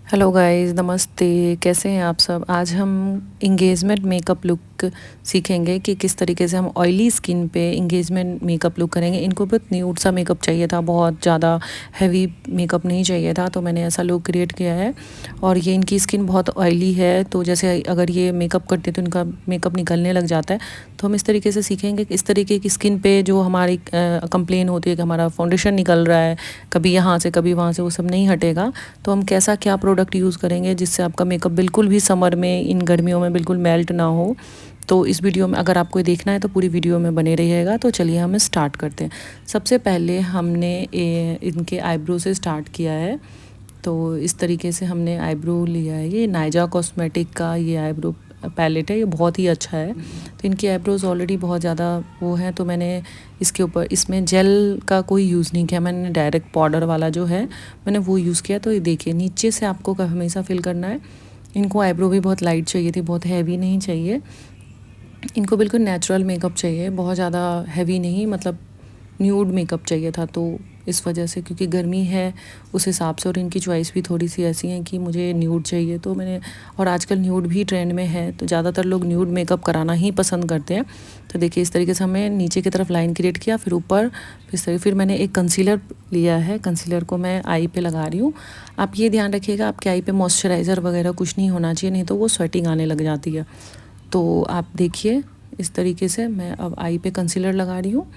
Hello guys, नमस्ते। कैसे हैं आप सब? आज हम इंगेजमेंट मेकअप लुक सीखेंगे कि किस तरीके से हम ऑयली स्किन पे इंगेजमेंट मेकअप लुक करेंगे। इनको बहुत न्यूड सा मेकअप चाहिए था, बहुत ज़्यादा हैवी मेकअप नहीं चाहिए था, तो मैंने ऐसा लुक क्रिएट किया है। और ये इनकी स्किन बहुत ऑयली है, तो जैसे अगर ये मेकअप करते तो इनका मेकअप निकलने लग जाता है। तो हम इस तरीके से सीखेंगे कि इस तरीके की स्किन पे जो हमारी कंप्लेन होती है कि हमारा फाउंडेशन निकल रहा है, कभी यहाँ से कभी वहाँ से, वो सब नहीं हटेगा। तो हम कैसा क्या प्रोडक्ट यूज़ करेंगे जिससे आपका मेकअप बिल्कुल भी समर में, इन गर्मियों में बिल्कुल मेल्ट ना हो। तो इस वीडियो में अगर आपको देखना है तो पूरी वीडियो में बने रहिएगा। तो चलिए हम स्टार्ट करते हैं। सबसे पहले हमने इनके आईब्रो से स्टार्ट किया है। तो इस तरीके से हमने आईब्रो लिया है। ये नाइजा कॉस्मेटिक का ये आईब्रो पैलेट है, ये बहुत ही अच्छा है। तो इनकी आईब्रोज ऑलरेडी बहुत ज़्यादा वो हैं, तो मैंने इसके ऊपर इसमें जेल का कोई यूज़ नहीं किया, मैंने डायरेक्ट पाउडर वाला जो है मैंने वो यूज़ किया। तो ये देखिए, नीचे से आपको हमेशा फिल करना है। इनको आईब्रो भी बहुत लाइट चाहिए थी, बहुत हैवी नहीं चाहिए। इनको बिल्कुल नेचुरल मेकअप चाहिए, बहुत ज़्यादा हैवी नहीं, मतलब न्यूड मेकअप चाहिए था। तो इस वजह से, क्योंकि गर्मी है उस हिसाब से, और इनकी चॉइस भी थोड़ी सी ऐसी है कि मुझे न्यूड चाहिए, तो मैंने, और आजकल न्यूड भी ट्रेंड में है तो ज़्यादातर लोग न्यूड मेकअप कराना ही पसंद करते हैं। तो देखिए, इस तरीके से हमें नीचे की तरफ लाइन क्रिएट किया, फिर ऊपर, फिर मैंने एक कंसीलर लिया है। कंसीलर को मैं आई पे लगा रही हूँ। आप ये ध्यान रखिएगा आपके आई पे मॉइस्चराइज़र वगैरह कुछ नहीं होना चाहिए, नहीं तो वो स्वेटिंग आने लग जाती है। तो आप देखिए, इस तरीके से मैं अब आई पे कंसीलर लगा रही हूँ।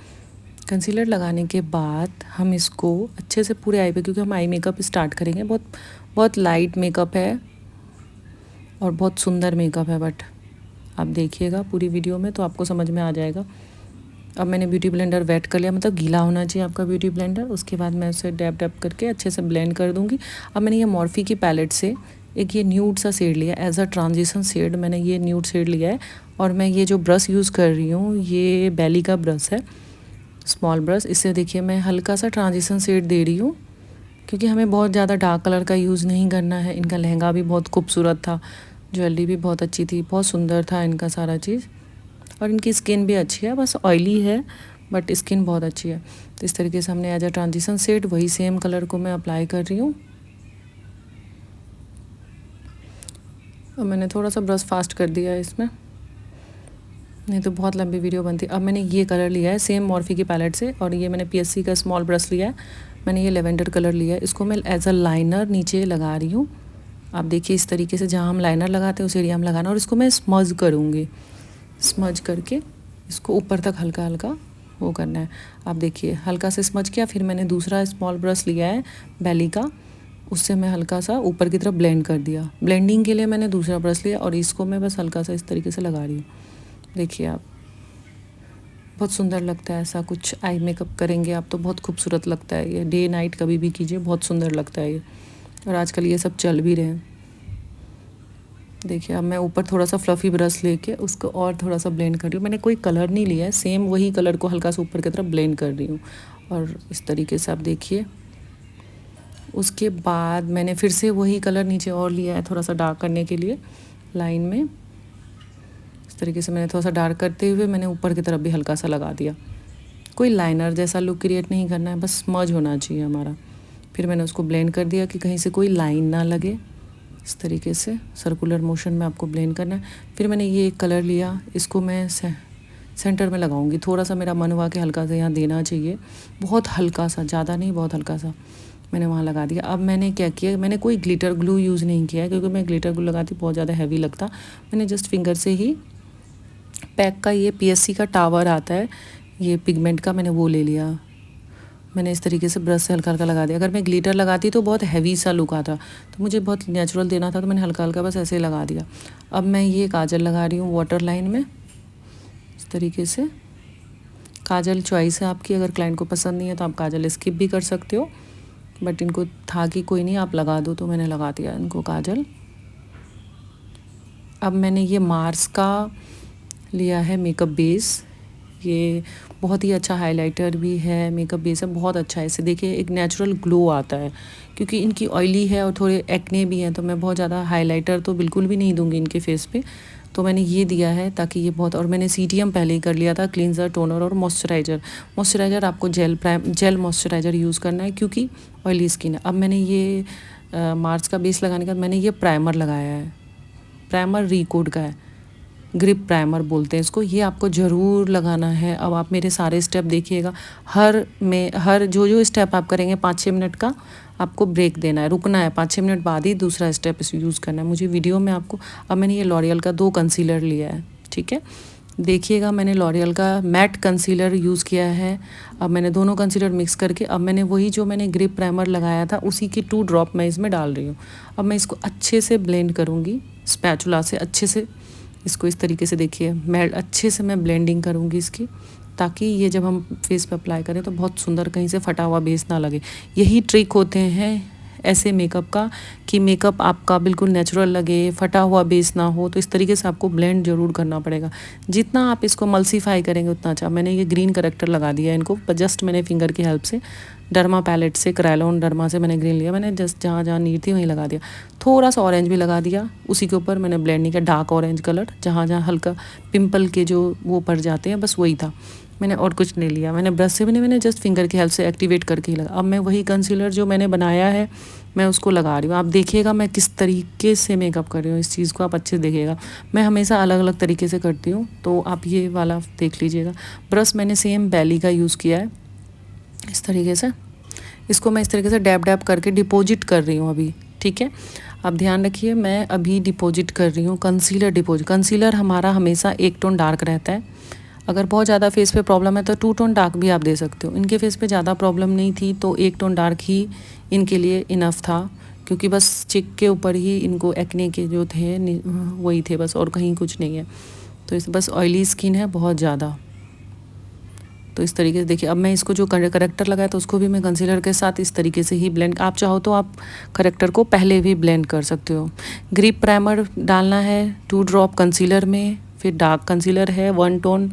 कंसीलर लगाने के बाद हम इसको अच्छे से पूरे आई पे, क्योंकि हम आई मेकअप स्टार्ट करेंगे, बहुत बहुत लाइट मेकअप है और बहुत सुंदर मेकअप है, बट आप देखिएगा पूरी वीडियो में तो आपको समझ में आ जाएगा। अब मैंने ब्यूटी ब्लेंडर वेट कर लिया, मतलब गीला होना चाहिए आपका ब्यूटी ब्लेंडर। उसके बाद मैं उसे डैप डैप करके अच्छे से ब्लेंड कर दूँगी। अब मैंने ये मॉर्फी की पैलेट से एक ये न्यूड सा शेड लिया, एज अ ट्रांजिशन शेड मैंने ये न्यूड शेड लिया है। और मैं ये जो ब्रश यूज़ कर रही हूँ, ये बैली का ब्रश है, स्मॉल ब्रश। इससे देखिए मैं हल्का सा ट्रांजिशन शेड दे रही हूँ, क्योंकि हमें बहुत ज़्यादा डार्क कलर का यूज़ नहीं करना है। इनका लहंगा भी बहुत खूबसूरत था, ज्वेलरी भी बहुत अच्छी थी, बहुत सुंदर था इनका सारा चीज़। और इनकी स्किन भी अच्छी है, बस ऑयली है बट स्किन बहुत अच्छी है। तो इस तरीके से हमने एज अ ट्रांजिशन शेड वही सेम कलर को मैं अप्लाई कर रही हूँ। और मैंने थोड़ा सा ब्रश फास्ट कर दिया है इसमें, नहीं तो बहुत लंबी वीडियो बनती। अब मैंने ये कलर लिया है सेम मॉर्फी की पैलेट से, और ये मैंने पीएससी का स्मॉल ब्रश लिया है। मैंने ये लेवेंडर कलर लिया है, इसको मैं एज अ लाइनर नीचे लगा रही हूँ। आप देखिए, इस तरीके से जहाँ हम लाइनर लगाते हैं उस एरिया में लगाना, और इसको मैं स्मज करूँगी। स्मज करके इसको ऊपर तक हल्का हल्का वो करना है। आप देखिए, हल्का से स्मज किया, फिर मैंने दूसरा स्मॉल ब्रश लिया है बैली का, उससे मैं हल्का सा ऊपर की तरफ ब्लेंड कर दिया। ब्लेंडिंग के लिए मैंने दूसरा ब्रश लिया, और इसको मैं बस हल्का सा इस तरीके से लगा रही हूँ। देखिए आप, बहुत सुंदर लगता है ऐसा कुछ आई मेकअप करेंगे आप तो बहुत खूबसूरत लगता है। ये डे नाइट कभी भी कीजिए, बहुत सुंदर लगता है ये, और आजकल ये सब चल भी रहे हैं। देखिए, अब मैं ऊपर थोड़ा सा फ्लफ़ी ब्रश लेके उसको और थोड़ा सा ब्लेंड कर रही हूँ। मैंने कोई कलर नहीं लिया है, सेम वही कलर को हल्का सा ऊपर की तरफ ब्लेंड कर रही हूँ। और इस तरीके से आप देखिए, उसके बाद मैंने फिर से वही कलर नीचे और लिया है थोड़ा सा डार्क करने के लिए लाइन में। इस तरीके से मैंने थोड़ा सा डार्क करते हुए मैंने ऊपर की तरफ भी हल्का सा लगा दिया। कोई लाइनर जैसा लुक क्रिएट नहीं करना है, बस स्मज होना चाहिए हमारा। फिर मैंने उसको ब्लेंड कर दिया कि कहीं से कोई लाइन ना लगे। इस तरीके से सर्कुलर मोशन में आपको ब्लेंड करना है। फिर मैंने ये एक कलर लिया, इसको मैं सेंटर में लगाऊंगी। थोड़ा सा मेरा मन हुआ कि हल्का सा यहाँ देना चाहिए, बहुत हल्का सा, ज़्यादा नहीं, बहुत हल्का सा मैंने वहाँ लगा दिया। अब मैंने क्या किया, मैंने कोई ग्लिटर ग्लू यूज़ नहीं किया है, क्योंकि मैं ग्लिटर ग्लू लगाती बहुत ज़्यादा हैवी लगता। मैंने जस्ट फिंगर से ही पैक का ये पीएससी का टावर आता है, ये पिगमेंट का, मैंने वो ले लिया। मैंने इस तरीके से ब्रश से हल्का हल्का लगा दिया। अगर मैं ग्लिटर लगाती तो बहुत हैवी सा लुक आता, तो मुझे बहुत नेचुरल देना था, तो मैंने हल्का हल्का बस ऐसे ही लगा दिया। अब मैं ये काजल लगा रही हूँ वाटर लाइन में, इस तरीके से। काजल चॉइस है आपकी, अगर क्लाइंट को पसंद नहीं है तो आप काजल स्किप भी कर सकते हो, बट इनको था कि कोई नहीं आप लगा दो, तो मैंने लगा दिया इनको काजल। अब मैंने ये मार्स का लिया है मेकअप बेस, ये बहुत ही अच्छा हाइलाइटर भी है, मेकअप बेस है, बहुत अच्छा है। इसे देखिए एक नेचुरल ग्लो आता है, क्योंकि इनकी ऑयली है और थोड़े एक्ने भी हैं, तो मैं बहुत ज़्यादा हाइलाइटर तो बिल्कुल भी नहीं दूंगी इनके फेस पे। तो मैंने ये दिया है ताकि ये बहुत, और मैंने सीटीएम पहले ही कर लिया था, क्लींजर, टोनर और मॉइस्चराइज़र आपको जेल मॉइस्चराइज़र यूज़ करना है, क्योंकि ऑयली स्किन है। अब मैंने ये मार्स का बेस लगाने के बाद मैंने ये प्राइमर लगाया है। प्राइमर रिकोड का है, ग्रिप प्राइमर बोलते हैं इसको। ये आपको ज़रूर लगाना है। अब आप मेरे सारे स्टेप देखिएगा, हर जो स्टेप आप करेंगे 5-6 मिनट का आपको ब्रेक देना है, रुकना है, 5-6 मिनट बाद ही दूसरा स्टेप इस यूज़ करना है। मुझे वीडियो में आपको, अब मैंने ये लॉरियल का 2 कंसीलर लिया है, ठीक है। देखिएगा मैंने लॉरियल का मैट कंसीलर यूज़ किया है। अब मैंने दोनों कंसीलर मिक्स करके अब मैंने वही जो मैंने ग्रिप प्राइमर लगाया था उसी की 2 ड्रॉप मैं इसमें डाल रही हूँ। अब मैं इसको अच्छे से ब्लेंड करूँगी स्पैचुला से, अच्छे से इसको इस तरीके से देखिए, मैं अच्छे से मैं ब्लेंडिंग करूँगी इसकी, ताकि ये जब हम फेस पे अप्लाई करें तो बहुत सुंदर, कहीं से फटा हुआ बेस ना लगे। यही ट्रिक होते हैं ऐसे मेकअप का कि मेकअप आपका बिल्कुल नेचुरल लगे, फटा हुआ बेस ना हो। तो इस तरीके से आपको ब्लेंड ज़रूर करना पड़ेगा। जितना आप इसको मल्सीफाई करेंगे उतना अच्छा। मैंने ये ग्रीन करेक्टर लगा दिया इनको, जस्ट मैंने फिंगर की हेल्प से डर्मा पैलेट से, क्रायोन डर्मा से मैंने ग्रीन लिया। मैंने जस्ट जहाँ जहाँ नीड थी वहीं लगा दिया। थोड़ा सा ऑरेंज भी लगा दिया उसी के ऊपर, मैंने ब्लेंड नहीं किया, डार्क ऑरेंज कलर, जहाँ जहाँ हल्का पिंपल के जो वो पड़ जाते हैं, बस वही था। मैंने और कुछ नहीं लिया, मैंने ब्रश से भी नहीं, मैंने जस्ट फिंगर की हेल्प से एक्टिवेट करके ही लगा। अब मैं वही कंसीलर जो मैंने बनाया है मैं उसको लगा रही हूँ। आप देखिएगा मैं किस तरीके से मेकअप कर रही हूँ, इस चीज़ को आप अच्छे से देखिएगा। मैं हमेशा अलग अलग तरीके से करती हूँ, तो आप ये वाला देख लीजिएगा। ब्रश मैंने सेम बैली का यूज़ किया है, इस तरीके से इसको मैं इस तरीके से डैब डैब करके डिपॉजिट कर रही हूँ अभी, ठीक है। अब ध्यान रखिए, मैं अभी डिपॉजिट कर रही हूँ कंसीलर डिपॉजिट। कंसीलर हमारा हमेशा 1 टोन डार्क रहता है। अगर बहुत ज़्यादा फेस पे प्रॉब्लम है तो 2 टोन डार्क भी आप दे सकते हो। इनके फेस पे ज़्यादा प्रॉब्लम नहीं थी तो 1 टोन डार्क ही इनके लिए इनफ था, क्योंकि बस चिक के ऊपर ही इनको एक्ने के जो थे वही थे बस, और कहीं कुछ नहीं है। तो इस बस ऑयली स्किन है बहुत ज़्यादा। तो इस तरीके से देखिए, अब मैं इसको जो करेक्टर लगाया तो उसको भी मैं कंसीलर के साथ इस तरीके से ही ब्लेंड, आप चाहो तो आप करेक्टर को पहले भी ब्लेंड कर सकते हो। ग्रिप प्राइमर डालना है 2 ड्रॉप कंसीलर में, फिर डार्क कंसीलर है 1 टोन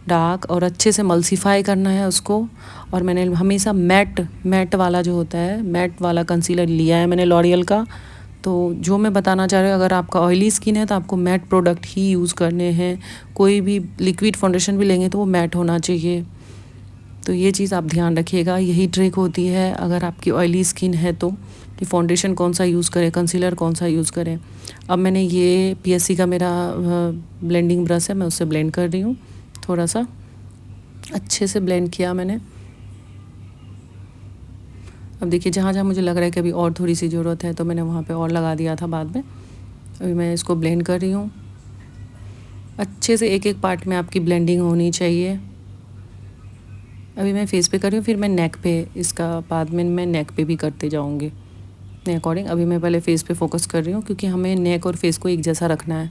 डार्क, और अच्छे से मल्सीफाई करना है उसको। और मैंने हमेशा मैट वाला जो होता है, मैट वाला कंसीलर लिया है मैंने लॉरियल का। तो जो मैं बताना चाह रही हूँ, अगर आपका ऑयली स्किन है तो आपको मैट प्रोडक्ट ही यूज़ करने हैं। कोई भी लिक्विड फाउंडेशन भी लेंगे तो वो मैट होना चाहिए। तो ये चीज़ आप ध्यान रखिएगा, यही ट्रिक होती है अगर आपकी ऑयली स्किन है तो, कि फाउंडेशन कौन सा यूज़ करें, कंसीलर कौन सा यूज़ करें। अब मैंने ये PSC का मेरा ब्लेंडिंग ब्रश है, मैं उससे ब्लेंड कर रही हूँ। थोड़ा सा अच्छे से ब्लेंड किया मैंने। अब देखिए जहाँ जहाँ मुझे लग रहा है कि अभी और थोड़ी सी ज़रूरत है तो मैंने वहाँ पे और लगा दिया था बाद में। अभी मैं इसको ब्लेंड कर रही हूँ अच्छे से, एक एक पार्ट में आपकी ब्लेंडिंग होनी चाहिए। अभी मैं फेस पे कर रही हूँ, फिर मैं नेक पे, इसका बाद में मैं नेक पे भी करते जाऊँगी अपने अकॉर्डिंग। अभी मैं पहले फेस पे फोकस कर रही हूँ क्योंकि हमें नेक और फेस को एक जैसा रखना है।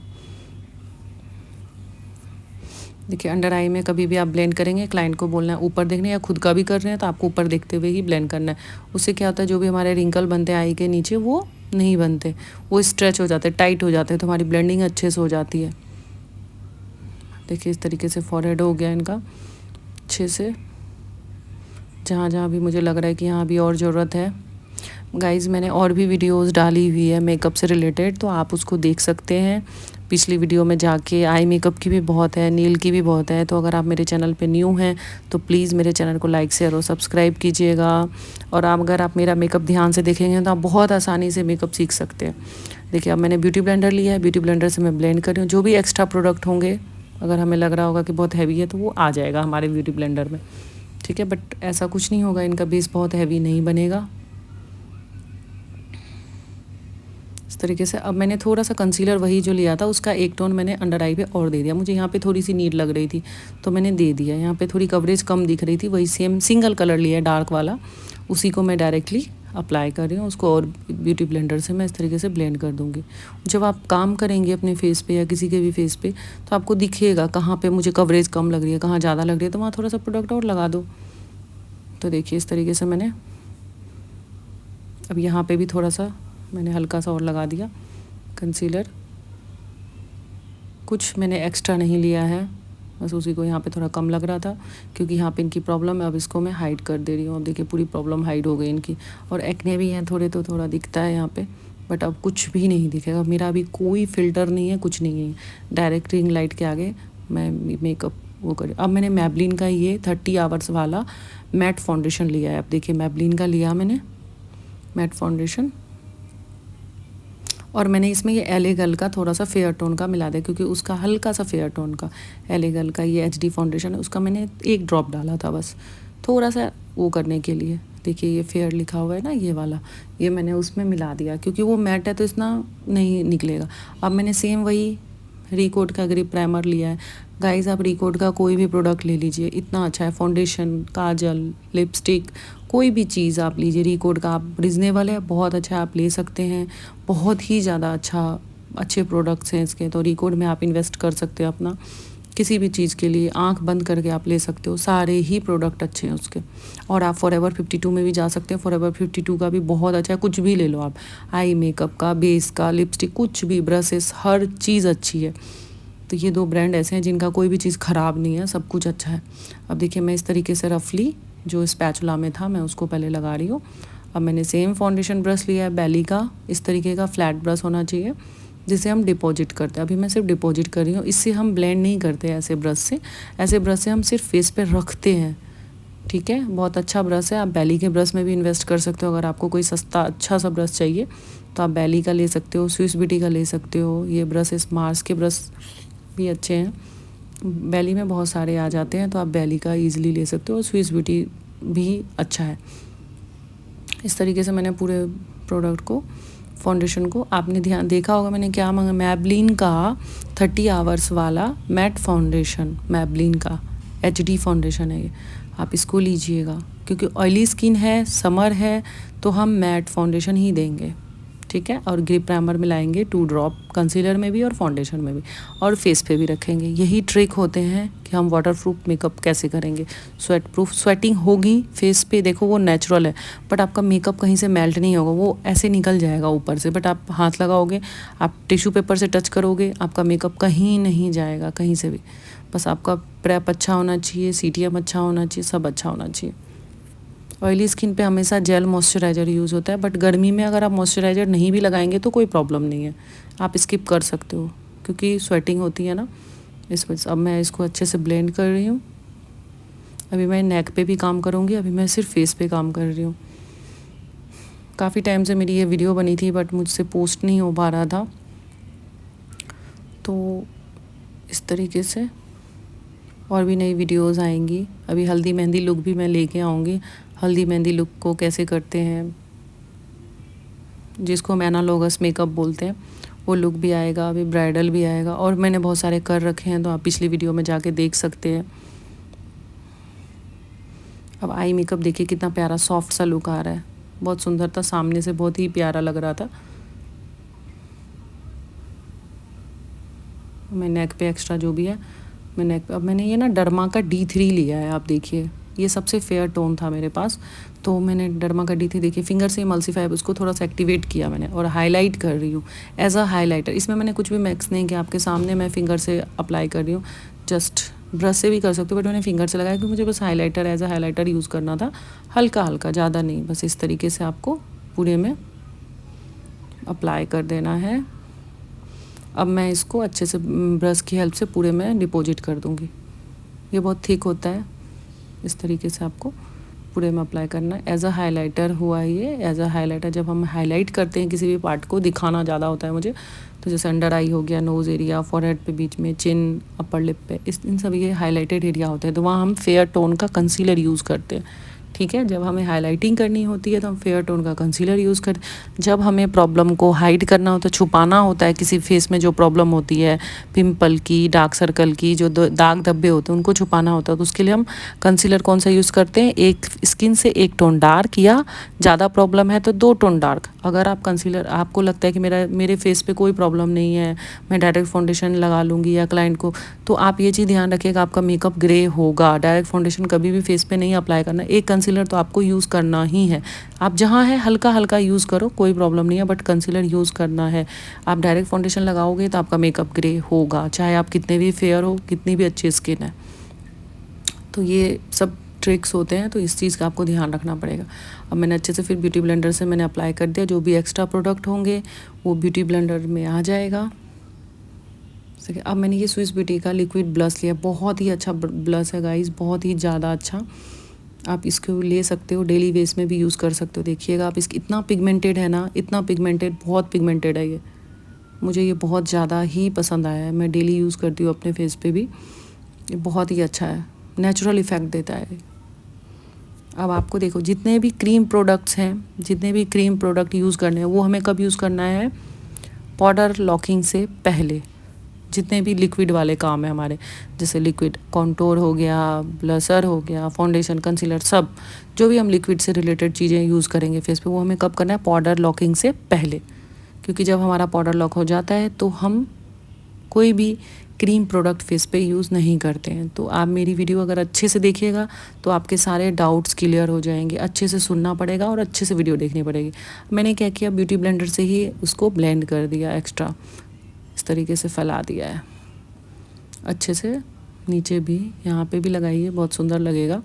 देखिए अंडर आई में कभी भी आप ब्लेंड करेंगे क्लाइंट को बोलना है ऊपर देखने, या खुद का भी कर रहे हैं तो आपको ऊपर देखते हुए ही ब्लेंड करना है। उससे क्या होता है, जो भी हमारे रिंकल बनते हैं आई के नीचे वो नहीं बनते, वो स्ट्रेच हो जाते हैं, टाइट हो जाते हैं, तो हमारी ब्लेंडिंग अच्छे से हो जाती है। देखिए इस तरीके से फॉरहेड हो गया इनका अच्छे से। जहाँ जहाँ भी मुझे लग रहा है कि यहाँ भी और ज़रूरत है, गाइज़ मैंने और भी वीडियोस डाली हुई है मेकअप से रिलेटेड, तो आप उसको देख सकते हैं। पिछली वीडियो में जाके आई मेकअप की भी बहुत है, नील की भी बहुत है। तो अगर आप मेरे चैनल पे न्यू हैं तो प्लीज़ मेरे चैनल को लाइक शेयर और सब्सक्राइब कीजिएगा। और अगर आप मेरा मेकअप ध्यान से देखेंगे तो आप बहुत आसानी से मेकअप सीख सकते हैं। देखिए अब मैंने ब्यूटी ब्लेंडर लिया है, ब्यूटी ब्लेंडर से मैं ब्लेंड कर रही हूँ। जो भी एक्स्ट्रा प्रोडक्ट होंगे, अगर हमें लग रहा होगा कि बहुत हैवी है तो वो आ जाएगा हमारे ब्यूटी ब्लेंडर में, ठीक है। बट ऐसा कुछ नहीं होगा, इनका बेस बहुत हैवी नहीं बनेगा। इस तरीके से अब मैंने थोड़ा सा कंसीलर वही जो लिया था उसका 1 टोन मैंने अंडर आई पे और दे दिया। मुझे यहाँ पे थोड़ी सी नीड लग रही थी तो मैंने दे दिया। यहाँ पे थोड़ी कवरेज कम दिख रही थी, वही सेम सिंगल कलर लिया है डार्क वाला, उसी को मैं डायरेक्टली अप्लाई कर रही हूँ उसको, और ब्यूटी ब्लेंडर से मैं इस तरीके से ब्लेंड कर दूँगी। जब आप काम करेंगे अपने फेस पे या किसी के भी फेस पे तो आपको दिखेगा कहाँ पे मुझे कवरेज कम लग रही है, कहाँ ज़्यादा लग रही है, तो वहाँ थोड़ा सा प्रोडक्ट और लगा दो। तो देखिए इस तरीके से मैंने अब यहाँ पे भी थोड़ा सा मैंने हल्का सा और लगा दिया कंसीलर। कुछ मैंने एक्स्ट्रा नहीं लिया है, बस उसी को यहाँ पे थोड़ा कम लग रहा था क्योंकि यहाँ पे इनकी प्रॉब्लम है। अब इसको मैं हाइड कर दे रही हूँ। अब देखिए पूरी प्रॉब्लम हाइड हो गई इनकी, और एक्ने भी हैं थोड़े, तो थोड़ा दिखता है यहाँ पे, बट अब कुछ भी नहीं दिखेगा। मेरा अभी कोई फ़िल्टर नहीं है, कुछ नहीं है, डायरेक्ट रिंग लाइट के आगे मैं मेकअप वो करें। अब मैंने मैबलिन का ये 30 आवर्स वाला मैट फाउंडेशन लिया है। अब देखिए मैबलिन का लिया मैंने मैट फाउंडेशन, और मैंने इसमें ये एले गर्ल का थोड़ा सा फेयर टोन का मिला दिया, क्योंकि उसका हल्का सा फेयर टोन का एले गर्ल का ये HD फाउंडेशन है, उसका मैंने 1 ड्रॉप डाला था बस, थोड़ा सा वो करने के लिए। देखिए ये फेयर लिखा हुआ है ना, ये वाला, ये मैंने उसमें मिला दिया, क्योंकि वो मैट है तो इतना नहीं निकलेगा। अब मैंने सेम वही रिकोड का ग्रिप प्राइमर लिया है। गाइस आप रिकोड का कोई भी प्रोडक्ट ले लीजिए, इतना अच्छा है। फाउंडेशन, काजल, लिपस्टिक, कोई भी चीज़ आप लीजिए, रिकोड का आप रिजनेबल है, बहुत अच्छा आप ले सकते हैं, बहुत ही ज़्यादा अच्छे प्रोडक्ट्स हैं इसके। तो रिकोड में आप इन्वेस्ट कर सकते हैं अपना किसी भी चीज़ के लिए, आंख बंद करके आप ले सकते हो, सारे ही प्रोडक्ट अच्छे हैं उसके। और आप फॉरएवर 52 में भी जा सकते हैं, फॉरएवर 52 का भी बहुत अच्छा है, कुछ भी ले लो आप, आई मेकअप का, बेस का, लिपस्टिक, कुछ भी, ब्रशेस, हर चीज़ अच्छी है। तो ये 2 ब्रांड ऐसे हैं जिनका कोई भी चीज़ ख़राब नहीं है, सब कुछ अच्छा है। अब देखिए मैं इस तरीके से रफली जो स्पैचुला में था मैं उसको पहले लगा रही हूँ। अब मैंने सेम फाउंडेशन ब्रश लिया है बैली का, इस तरीके का फ्लैट ब्रश होना चाहिए जिसे हम डिपॉजिट करते हैं। अभी मैं सिर्फ डिपॉजिट कर रही हूँ, इससे हम ब्लेंड नहीं करते ऐसे ब्रश से। ऐसे ब्रश से हम सिर्फ फेस पे रखते हैं, ठीक है। बहुत अच्छा ब्रश है, आप बैली के ब्रश में भी इन्वेस्ट कर सकते हो। अगर आपको कोई सस्ता अच्छा सा ब्रश चाहिए तो आप बैली का ले सकते हो, स्विस ब्यूटी का ले सकते हो। ये ब्रश मार्स के ब्रश भी अच्छे हैं, बैली में बहुत सारे आ जाते हैं, तो आप बैली का ईजिली ले सकते हो। स्विस ब्यूटी भी अच्छा है। इस तरीके से मैंने पूरे प्रोडक्ट को, फाउंडेशन को, आपने ध्यान देखा होगा मैंने क्या मांगा, मैबलिन का 30 आवर्स वाला मैट फाउंडेशन, मैबलिन का HD फाउंडेशन है ये, आप इसको लीजिएगा। क्योंकि ऑयली स्किन है, समर है, तो हम मैट फाउंडेशन ही देंगे, ठीक है। और ग्रिप प्राइमर मिलाएंगे 2 ड्रॉप, कंसीलर में भी और फाउंडेशन में भी, और फेस पे भी रखेंगे। यही ट्रिक होते हैं कि हम वाटर प्रूफ मेकअप कैसे करेंगे। स्वेट प्रूफ, स्वेटिंग होगी फेस पे, देखो वो नेचुरल है, बट आपका मेकअप कहीं से मेल्ट नहीं होगा, वो ऐसे निकल जाएगा ऊपर से। बट आप हाथ लगाओगे, आप टिश्यू पेपर से टच करोगे, आपका मेकअप कहीं नहीं जाएगा, कहीं से भी। बस आपका प्रेप अच्छा होना चाहिए, CTM अच्छा होना चाहिए, सब अच्छा होना चाहिए। ऑयली स्किन पे हमेशा जेल मॉइस्चराइज़र यूज़ होता है, बट गर्मी में अगर आप मॉइस्चराइज़र नहीं भी लगाएंगे तो कोई प्रॉब्लम नहीं है, आप स्किप कर सकते हो, क्योंकि स्वेटिंग होती है ना, इस वजह से। अब मैं इसको अच्छे से ब्लेंड कर रही हूँ। अभी मैं नेक पे भी काम करूँगी, अभी मैं सिर्फ फेस पे काम कर रही हूँ। काफ़ी टाइम से मेरी ये वीडियो बनी थी, बट मुझसे पोस्ट नहीं हो पा रहा था, तो इस तरीके से और भी नई वीडियोस आएंगी। अभी हल्दी मेहंदी लुक भी मैं लेके आऊँगी, हल्दी मेहंदी लुक को कैसे करते हैं, जिसको हम एनालॉगस मेकअप बोलते हैं, वो लुक भी आएगा। अभी ब्राइडल भी आएगा, और मैंने बहुत सारे कर रखे हैं, तो आप पिछली वीडियो में जाके देख सकते हैं। अब आई मेकअप देखिए कितना प्यारा सॉफ्ट सा लुक आ रहा है, बहुत सुंदर था, सामने से बहुत ही प्यारा लग रहा था। मैं नेक पे एक्स्ट्रा जो भी है मैं नेक पे, अब मैंने ये ना डर्मा का D3 लिया है, आप देखिए ये सबसे फेयर टोन था मेरे पास, तो मैंने डर्मा का D3 देखिए फिंगर से इमल्सिफाई उसको थोड़ा सा एक्टिवेट किया मैंने, और हाईलाइट कर रही हूँ एज अ हाईलाइटर। इसमें मैंने कुछ भी मिक्स नहीं किया, आपके सामने मैं फिंगर से अप्लाई कर रही हूँ, जस्ट ब्रश से भी कर सकते हो, बट मैंने फिंगर से लगाया क्योंकि मुझे बस highlighter as a highlighter use करना था, हल्का हल्का, ज़्यादा नहीं, बस इस तरीके से आपको पूरे में अप्लाई कर देना है। अब मैं इसको अच्छे से ब्रश की हेल्प से पूरे में डिपॉजिट कर दूँगी। ये बहुत थिक होता है, इस तरीके से आपको पूरे में अप्लाई करना है। एज अ हाइलाइटर हुआ ये, एज अ हाइलाइटर जब हम हाईलाइट करते हैं किसी भी पार्ट को, दिखाना ज़्यादा होता है मुझे, तो जैसे अंडर आई हो गया, नोज़ एरिया, फॉरहेड पे, बीच में, चिन, अपर लिप पे, इन सब ये हाईलाइटेड एरिया होते हैं, तो वहाँ हम फेयर टोन का कंसीलर यूज़ करते हैं, ठीक है। जब हमें हाइलाइटिंग करनी होती है तो हम फेयर टोन का कंसीलर यूज़ करते हैं। जब हमें प्रॉब्लम को हाइड करना होता है, छुपाना होता है, किसी फेस में जो प्रॉब्लम होती है, पिंपल की, डार्क सर्कल की, जो दाग धब्बे होते हैं उनको छुपाना होता है, तो उसके लिए हम कंसीलर कौन सा यूज़ करते हैं, एक स्किन से 1 टोन डार्क, या ज़्यादा प्रॉब्लम है तो 2 टोन डार्क। अगर आप कंसीलर, आपको लगता है कि मेरे फेस पे कोई प्रॉब्लम नहीं है, मैं डायरेक्ट फाउंडेशन लगा लूँगी या क्लाइंट को, तो आप ये चीज़ ध्यान रखिएगा, आपका मेकअप ग्रे होगा। डायरेक्ट फाउंडेशन कभी भी फेस पे नहीं अप्लाई करना, एक कंसीलर तो आपको यूज़ करना ही है। आप जहाँ है हल्का हल्का यूज़ करो, कोई प्रॉब्लम नहीं है, बट कंसीलर यूज़ करना है। आप डायरेक्ट फाउंडेशन लगाओगे तो आपका मेकअप ग्रे होगा, चाहे आप कितने भी फेयर हो, कितनी भी अच्छी स्किन है। तो ये सब ट्रिक्स होते हैं, तो इस चीज़ का आपको ध्यान रखना पड़ेगा। अब मैंने अच्छे से फिर ब्यूटी ब्लेंडर से मैंने अप्लाई कर दिया, जो भी एक्स्ट्रा प्रोडक्ट होंगे वो ब्यूटी ब्लेंडर में आ जाएगा। अब मैंने ये स्विस ब्यूटी का लिक्विड ब्लश लिया, बहुत ही अच्छा ब्लश है गाइस, बहुत ही ज़्यादा अच्छा। आप इसको ले सकते हो, डेली बेस में भी यूज़ कर सकते हो। देखिएगा आप, इसकी इतना पिगमेंटेड है ना, इतना पिगमेंटेड, बहुत पिगमेंटेड है ये, मुझे ये बहुत ज़्यादा ही पसंद आया है, मैं डेली यूज़ करती हूँ अपने फेस पे भी। ये बहुत ही अच्छा है, नेचुरल इफ़ेक्ट देता है। अब आपको देखो, जितने भी क्रीम प्रोडक्ट्स हैं, जितने भी क्रीम प्रोडक्ट यूज़ करने हैं, वो हमें कब यूज़ करना है? पाउडर लॉकिंग से पहले। जितने भी लिक्विड वाले काम है हमारे, जैसे लिक्विड कॉन्टोर हो गया, ब्लशर हो गया, फाउंडेशन, कंसीलर, सब जो भी हम लिक्विड से रिलेटेड चीज़ें यूज़ करेंगे फेस पे, वो हमें कब करना है? पाउडर लॉकिंग से पहले। क्योंकि जब हमारा पाउडर लॉक हो जाता है तो हम कोई भी क्रीम प्रोडक्ट फेस पे यूज़ नहीं करते हैं। तो आप मेरी वीडियो अगर अच्छे से देखिएगा तो आपके सारे डाउट्स क्लियर हो जाएंगे। अच्छे से सुनना पड़ेगा और अच्छे से वीडियो देखनी पड़ेगी। मैंने क्या किया, ब्यूटी ब्लेंडर से ही उसको ब्लेंड कर दिया, एक्स्ट्रा इस तरीके से फैला दिया है अच्छे से। नीचे भी, यहाँ पे भी लगाइए, बहुत सुंदर लगेगा।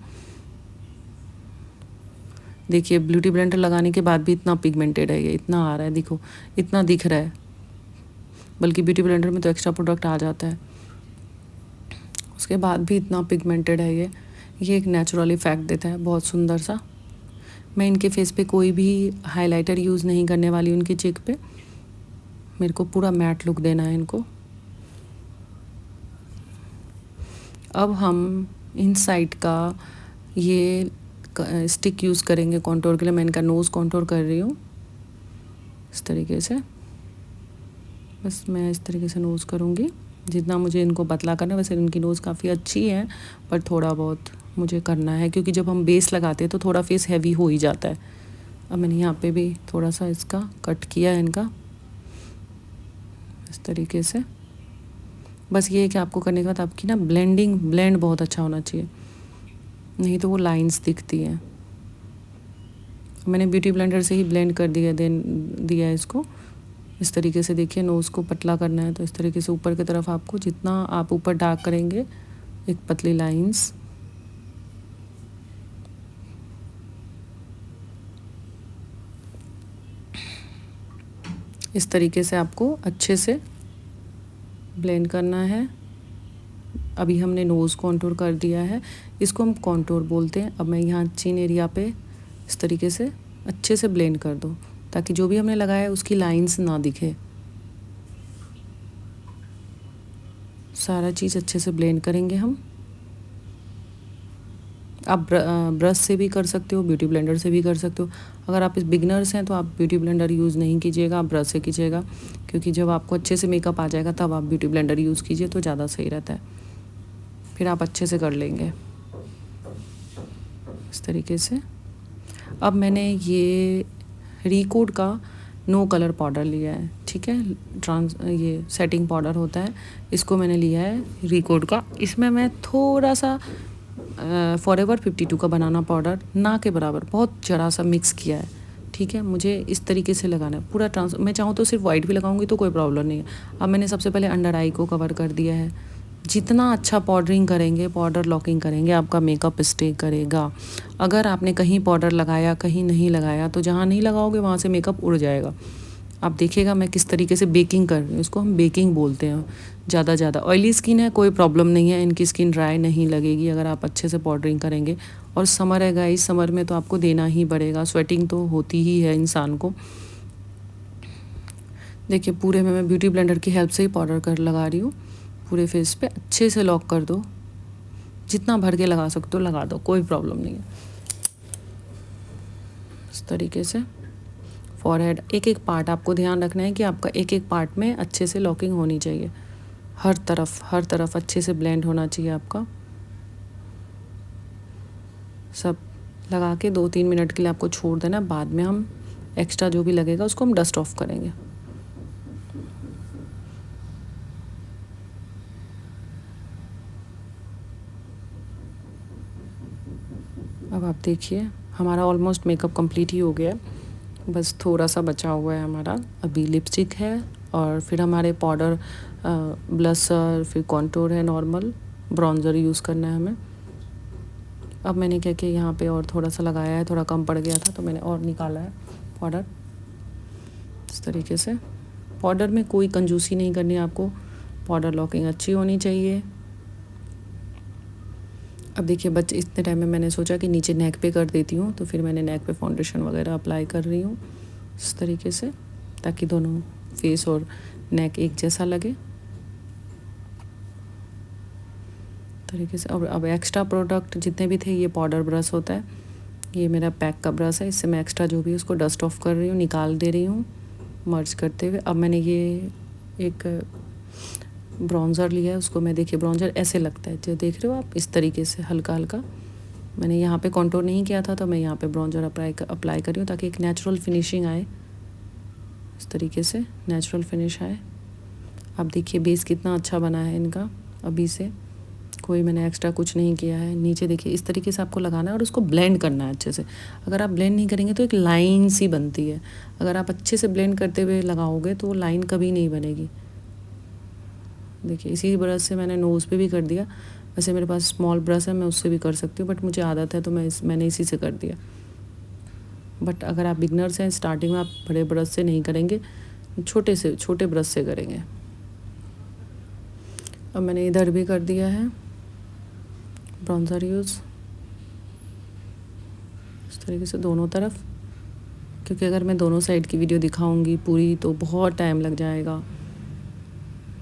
देखिए, ब्यूटी ब्लेंडर लगाने के बाद भी इतना पिगमेंटेड है, ये इतना आ रहा है, देखो इतना दिख रहा है। बल्कि ब्यूटी ब्लेंडर में तो एक्स्ट्रा प्रोडक्ट आ जाता है, उसके बाद भी इतना पिगमेंटेड है ये एक नेचुरल इफ़ेक्ट देता है बहुत सुंदर सा। मैं इनके फेस पे कोई भी हाइलाइटर यूज़ नहीं करने वाली उनकी चीक पे। मेरे को पूरा मैट लुक देना है इनको। अब हम इन साइड का ये स्टिक यूज़ करेंगे कॉन्टोर के लिए। मैं इनका नोज़ कॉन्टोर कर रही हूँ इस तरीके से। बस मैं इस तरीके से नोज़ करूँगी, जितना मुझे इनको पतला करना है। वैसे इनकी नोज़ काफ़ी अच्छी है, पर थोड़ा बहुत मुझे करना है, क्योंकि जब हम बेस लगाते हैं तो थोड़ा फेस हैवी हो ही जाता है। अब मैंने यहाँ पे भी थोड़ा सा इसका कट किया है इनका इस तरीके से। बस ये है कि आपको करने के बाद आपकी ना ब्लेंड बहुत अच्छा होना चाहिए, नहीं तो वो लाइंस दिखती हैं। मैंने ब्यूटी ब्लेंडर से ही ब्लेंड कर दिया इसको इस तरीके से। देखिए, नोज़ को पतला करना है तो इस तरीके से ऊपर की तरफ आपको, जितना आप ऊपर डार्क करेंगे, एक पतली लाइंस। इस तरीके से आपको अच्छे से ब्लेंड करना है। अभी हमने नोज़ कॉन्टूर कर दिया है, इसको हम कॉन्टूर बोलते हैं। अब मैं यहाँ चिन एरिया पे इस तरीके से अच्छे से ब्लेंड कर दो, ताकि जो भी हमने लगाया है उसकी लाइंस ना दिखे। सारा चीज़ अच्छे से ब्लेंड करेंगे हम। आप ब्रश से भी कर सकते हो, ब्यूटी ब्लेंडर से भी कर सकते हो। अगर आप इस बिगनर्स हैं तो आप ब्यूटी ब्लेंडर यूज़ नहीं कीजिएगा, आप ब्रश से कीजिएगा, क्योंकि जब आपको अच्छे से मेकअप आ जाएगा तब आप ब्यूटी ब्लेंडर यूज़ कीजिए तो ज़्यादा सही रहता है, फिर आप अच्छे से कर लेंगे इस तरीके से। अब मैंने ये रिकोड का नो कलर पाउडर लिया है, ठीक है, ये सेटिंग पाउडर होता है, इसको मैंने लिया है रिकोड का। इसमें मैं थोड़ा सा फॉरएवर 52 का बनाना पाउडर ना के बराबर बहुत ज़रा सा मिक्स किया है, ठीक है। मुझे इस तरीके से लगाना है पूरा मैं चाहूँ तो सिर्फ वाइट भी लगाऊंगी तो कोई प्रॉब्लम नहीं है। अब मैंने सबसे पहले अंडर आई को कवर कर दिया है। जितना अच्छा पाउडरिंग करेंगे, पाउडर लॉकिंग करेंगे, आपका मेकअप स्टे करेगा। अगर आपने कहीं पाउडर लगाया, कहीं नहीं लगाया, तो जहाँ नहीं लगाओगे वहाँ से मेकअप उड़ जाएगा। आप देखिएगा मैं किस तरीके से बेकिंग कर रही हूँ, इसको हम बेकिंग बोलते हैं। ज़्यादा ऑयली स्किन है, कोई प्रॉब्लम नहीं है, इनकी स्किन ड्राई नहीं लगेगी अगर आप अच्छे से पाउडरिंग करेंगे। और समर है गाइस, समर में तो आपको देना ही पड़ेगा, स्वेटिंग तो होती ही है इंसान को। देखिए, पूरे में मैं ब्यूटी ब्लेंडर की हेल्प से ही पाउडर कर लगा रही हूँ। पूरे फेस पे अच्छे से लॉक कर दो, जितना भर के लगा सकते हो लगा दो, कोई प्रॉब्लम नहीं है। इस तरीके से फॉरहेड, एक एक पार्ट आपको ध्यान रखना है कि आपका एक एक पार्ट में अच्छे से लॉकिंग होनी चाहिए। हर तरफ अच्छे से ब्लेंड होना चाहिए आपका। सब लगा के 2-3 मिनट के लिए आपको छोड़ देना। बाद में हम एक्स्ट्रा जो भी लगेगा उसको हम डस्ट ऑफ करेंगे। अब आप देखिए, हमारा ऑलमोस्ट मेकअप कंप्लीट ही हो गया है, बस थोड़ा सा बचा हुआ है हमारा। अभी लिपस्टिक है और फिर हमारे पाउडर, ब्लशर, फिर कॉन्टूर है, नॉर्मल ब्रॉन्ज़र यूज़ करना है हमें। अब मैंने क्या किया, यहाँ पे और थोड़ा सा लगाया है, थोड़ा कम पड़ गया था तो मैंने और निकाला है पाउडर इस तरीके से। पाउडर में कोई कंजूसी नहीं करनी है आपको, पाउडर लॉकिंग अच्छी होनी चाहिए। अब देखिए, बच्चे इतने टाइम में मैंने सोचा कि नीचे नेक पे कर देती हूँ, तो फिर मैंने नेक पे फाउंडेशन वगैरह अप्लाई कर रही हूँ इस तरीके से, ताकि दोनों फेस और नेक एक जैसा लगे तरीके से। और अब एक्स्ट्रा प्रोडक्ट जितने भी थे, ये पाउडर ब्रश होता है, ये मेरा पैक का ब्रश है, इससे मैं एक्स्ट्रा जो भी है उसको डस्ट ऑफ कर रही हूँ, निकाल दे रही हूँ मर्ज करते हुए। अब मैंने ये एक ब्राउज़र लिया है, उसको मैं देखिए ब्राउज़र ऐसे लगता है जो देख रहे हो आप, इस तरीके से हल्का हल्का। मैंने यहाँ पे कंटूर नहीं किया था तो मैं यहाँ पे ब्राउज़र अप्लाई कर रही हूँ ताकि एक नेचुरल फिनिशिंग आए, इस तरीके से नेचुरल फिनिश आए। अब देखिए बेस कितना अच्छा बना है इनका, अभी से कोई मैंने एक्स्ट्रा कुछ नहीं किया है। नीचे देखिए इस तरीके से आपको लगाना है और उसको ब्लेंड करना है अच्छे से। अगर आप ब्लेंड नहीं करेंगे तो एक लाइन सी बनती है, अगर आप अच्छे से ब्लेंड करते हुए लगाओगे तो वो लाइन कभी नहीं बनेगी। देखिए इसी ब्रश से मैंने नोज़ पे भी कर दिया, वैसे मेरे पास स्मॉल ब्रश है, मैं उससे भी कर सकती हूँ, बट मुझे आदत है तो मैंने इसी से कर दिया। बट अगर आप बिगनर्स हैं, स्टार्टिंग में आप बड़े ब्रश से नहीं करेंगे, छोटे ब्रश से करेंगे। अब मैंने इधर भी कर दिया है ब्राउज़र यूज़, इस तरीके से दोनों तरफ, क्योंकि अगर मैं दोनों साइड की वीडियो दिखाऊंगी पूरी तो बहुत टाइम लग जाएगा,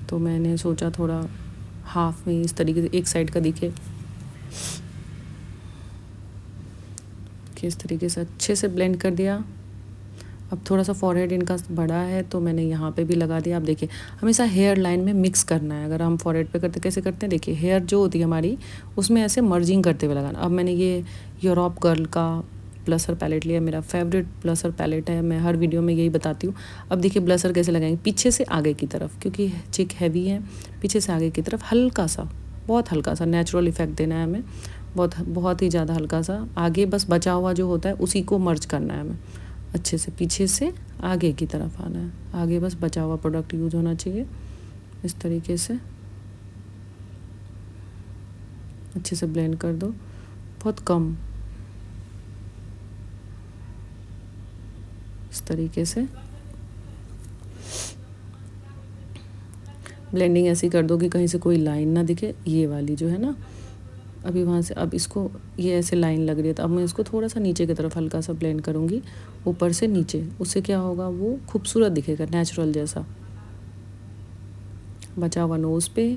तो मैंने सोचा थोड़ा हाफ में इस तरीके से एक साइड का दिखे कि इस तरीके से अच्छे से ब्लेंड कर दिया। अब थोड़ा सा फॉरहेड इनका बड़ा है तो मैंने यहाँ पे भी लगा दिया। आप देखिए हमेशा हेयर लाइन में मिक्स करना है, अगर हम फॉरहेड पे करते कैसे करते हैं, देखिए हेयर जो होती है हमारी उसमें ऐसे मर्जिंग करते हुए लगाना। अब मैंने ये यूरोप गर्ल का ब्लसर पैलेट लिया, मेरा फेवरेट ब्लसर पैलेट है, मैं हर वीडियो में यही बताती हूँ। अब देखिए ब्लसर कैसे लगाएंगे, पीछे से आगे की तरफ, क्योंकि चिक हैवी है, पीछे से आगे की तरफ हल्का सा, बहुत हल्का सा नेचुरल इफेक्ट देना है हमें, बहुत ही ज़्यादा हल्का सा। आगे बस बचा हुआ जो होता है उसी को मर्ज करना है हमें, अच्छे से पीछे से आगे की तरफ आना है, आगे बस बचा हुआ प्रोडक्ट यूज़ होना चाहिए। इस तरीके से अच्छे से ब्लेंड कर दो, बहुत कम, इस तरीके से ब्लेंडिंग ऐसी कर दो कि कहीं से कोई लाइन ना दिखे। ये वाली जो है ना, अभी वहाँ से, अब इसको ये ऐसे लाइन लग रही है तो अब मैं इसको थोड़ा सा नीचे की तरफ हल्का सा ब्लेंड करूँगी, ऊपर से नीचे, उससे क्या होगा वो खूबसूरत दिखेगा, नेचुरल जैसा। बचा हुआ नोज़ पे,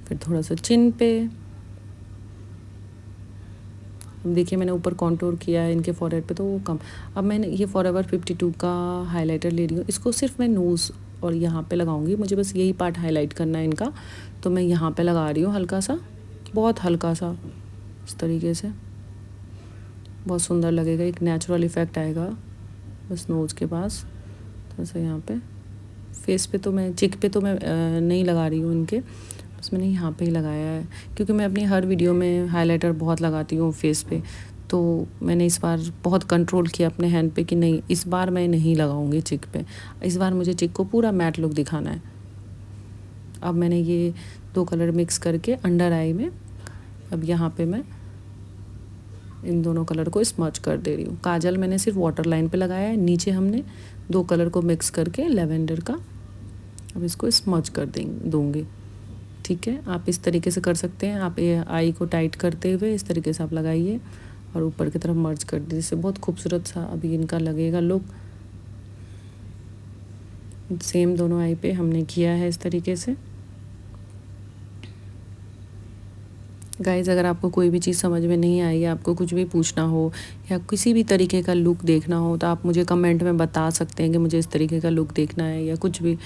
फिर थोड़ा सा चिन पे। अब देखिए मैंने ऊपर कॉन्टूर किया है इनके फॉरहेड पे तो वो कम। अब मैंने ये फॉरएवर 52 का हाइलाइटर ले रही हूँ, इसको सिर्फ मैं नोज़ और यहाँ पे लगाऊंगी, मुझे बस यही पार्ट हाईलाइट करना है इनका, तो मैं यहाँ पे लगा रही हूँ हल्का सा, बहुत हल्का सा, इस तरीके से। बहुत सुंदर लगेगा, एक नेचुरल इफ़ेक्ट आएगा बस नोज़ के पास थोड़ा सा। यहाँ पे फेस पे तो मैं, चिक पे तो मैं नहीं लगा रही हूँ इनके, बस मैंने यहाँ पे ही लगाया है, क्योंकि मैं अपनी हर वीडियो में हाइलाइटर बहुत लगाती हूँ फेस पे, तो मैंने इस बार बहुत कंट्रोल किया अपने हैंड पे कि नहीं, इस बार मैं नहीं लगाऊंगी चिक पे, इस बार मुझे चिक को पूरा मैट लुक दिखाना है। अब मैंने ये 2 कलर मिक्स करके अंडर आई में, अब यहाँ पे मैं इन दोनों कलर को स्मच कर दे रही हूँ। काजल मैंने सिर्फ वाटर लाइन पे लगाया है, नीचे हमने 2 कलर को मिक्स करके लेवेंडर का, अब इसको स्मच कर दूँगी। ठीक है, आप इस तरीके से कर सकते हैं। आप ये आई को टाइट करते हुए इस तरीके से आप लगाइए और ऊपर की तरफ मर्ज कर दीजिए, इससे बहुत खूबसूरत सा अभी इनका लगेगा लुक। सेम दोनों आई पे हमने किया है इस तरीके से। गाइज़ अगर आपको कोई भी चीज़ समझ में नहीं आई, आपको कुछ भी पूछना हो या किसी भी तरीके का लुक देखना हो तो आप मुझे कमेंट में बता सकते हैं कि मुझे इस तरीके का लुक देखना है या कुछ भी,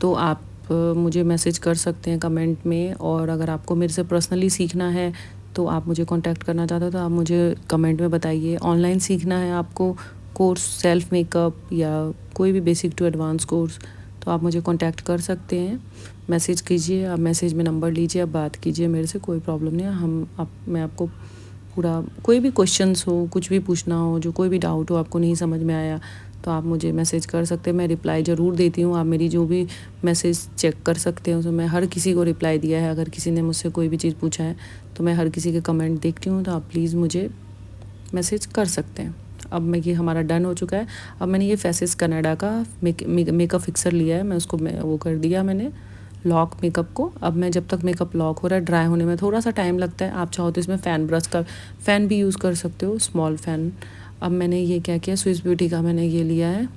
तो आप मुझे मैसेज कर सकते हैं कमेंट में। और अगर आपको मेरे से पर्सनली सीखना है तो आप मुझे कांटेक्ट करना चाहते हो तो आप मुझे कमेंट में बताइए। ऑनलाइन सीखना है आपको कोर्स, सेल्फ मेकअप या कोई भी बेसिक टू एडवांस कोर्स, तो आप मुझे कांटेक्ट कर सकते हैं, मैसेज कीजिए, आप मैसेज में नंबर लीजिए, आप बात कीजिए मेरे से, कोई प्रॉब्लम नहीं है। मैं आपको पूरा, कोई भी क्वेश्चंस हो, कुछ भी पूछना हो, जो कोई भी डाउट हो आपको नहीं समझ में आया तो आप मुझे मैसेज कर सकते हैं, मैं रिप्लाई ज़रूर देती हूँ। आप मेरी जो भी मैसेज चेक कर सकते हैं, उसमें मैं हर किसी को रिप्लाई दिया है। अगर किसी ने मुझसे कोई भी चीज़ पूछा है तो मैं हर किसी के कमेंट देखती हूँ, तो आप प्लीज़ मुझे मैसेज कर सकते हैं। अब ये हमारा डन हो चुका है। अब मैंने ये फेसिस कनाडा का मेकअप फिक्सर लिया है, मैं उसको वो कर दिया मैंने लॉक मेकअप को। अब मैं जब तक मेकअप लॉक हो रहा है, ड्राई होने में थोड़ा सा टाइम लगता है, आप चाहो तो इसमें फ़ैन भी यूज़ कर सकते हो, स्मॉल फ़ैन। अब मैंने ये क्या किया, स्विस ब्यूटी का मैंने ये लिया है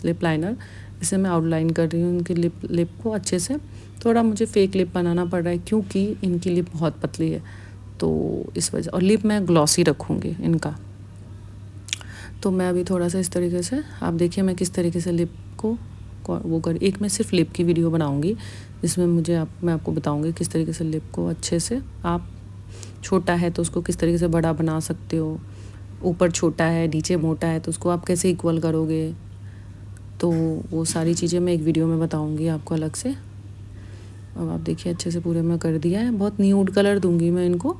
लिप लाइनर, इसे मैं आउटलाइन कर रही हूँ इनकी लिप को अच्छे से। थोड़ा मुझे फेक लिप बनाना पड़ रहा है क्योंकि इनकी लिप बहुत पतली है, तो इस वजह। और लिप मैं ग्लॉसी रखूँगी इनका। तो मैं अभी थोड़ा सा इस तरीके से, आप देखिए मैं किस तरीके से लिप को वो कर, एक मैं सिर्फ लिप की वीडियो बनाऊंगी जिसमें मैं आपको बताऊंगी किस तरीके से लिप को अच्छे से, आप छोटा है तो उसको किस तरीके से बड़ा बना सकते हो, ऊपर छोटा है नीचे मोटा है तो उसको आप कैसे इक्वल करोगे। तो वो सारी चीज़ें मैं एक वीडियो में बताऊंगी आपको अलग से। अब आप देखिए अच्छे से पूरे मैं कर दिया है। बहुत न्यूड कलर दूंगी मैं इनको,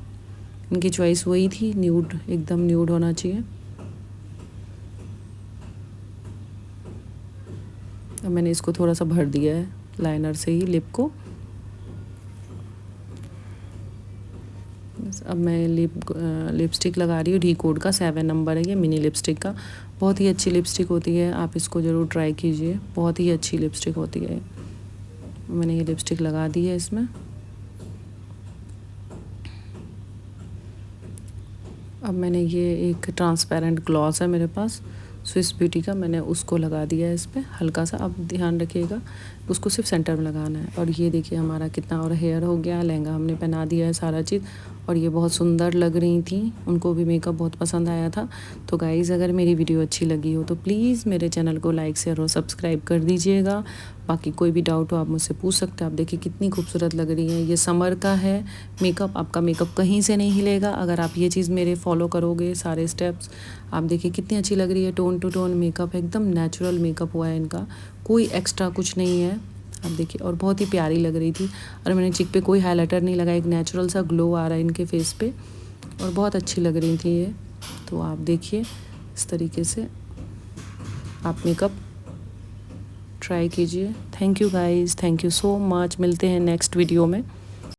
इनकी चॉइस वही थी, न्यूड, एकदम न्यूड होना चाहिए। अब मैंने इसको थोड़ा सा भर दिया है लाइनर से ही लिप को। अब मैं लिपस्टिक लगा रही हूँ, डी कोड का 7 नंबर है ये, मिनी लिपस्टिक का। बहुत ही अच्छी लिपस्टिक होती है, आप इसको ज़रूर ट्राई कीजिए, बहुत ही अच्छी लिपस्टिक होती है। मैंने ये लिपस्टिक लगा दी है इसमें। अब मैंने ये एक ट्रांसपेरेंट ग्लॉस है मेरे पास स्विस ब्यूटी का, मैंने उसको लगा दिया है इस पर हल्का सा। अब ध्यान रखिएगा उसको सिर्फ सेंटर में लगाना है। और ये देखिए हमारा कितना और हेयर हो गया, लहंगा हमने पहना दिया है सारा चीज़। और ये बहुत सुंदर लग रही थी, उनको भी मेकअप बहुत पसंद आया था। तो गाइज़ अगर मेरी वीडियो अच्छी लगी हो तो प्लीज़ मेरे चैनल को लाइक शेयर और सब्सक्राइब कर दीजिएगा। बाकी कोई भी डाउट हो आप मुझसे पूछ सकते हैं। आप देखिए कितनी खूबसूरत लग रही है, ये समर का है मेकअप, आपका मेकअप कहीं से नहीं हिलेगा अगर आप ये चीज़ मेरे फॉलो करोगे सारे स्टेप्स। आप देखिए कितनी अच्छी लग रही है, टोन टू टोन मेकअप है, एकदम नेचुरल मेकअप हुआ है इनका, कोई एक्स्ट्रा कुछ नहीं है। आप देखिए और बहुत ही प्यारी लग रही थी। और मैंने चिक पे कोई हाइलाइटर नहीं लगाया, एक नेचुरल सा ग्लो आ रहा है इनके फेस पे और बहुत अच्छी लग रही थी ये। तो आप देखिए इस तरीके से आप मेकअप ट्राई कीजिए। Thank you guys, thank you so much. मिलते हैं नेक्स्ट वीडियो में।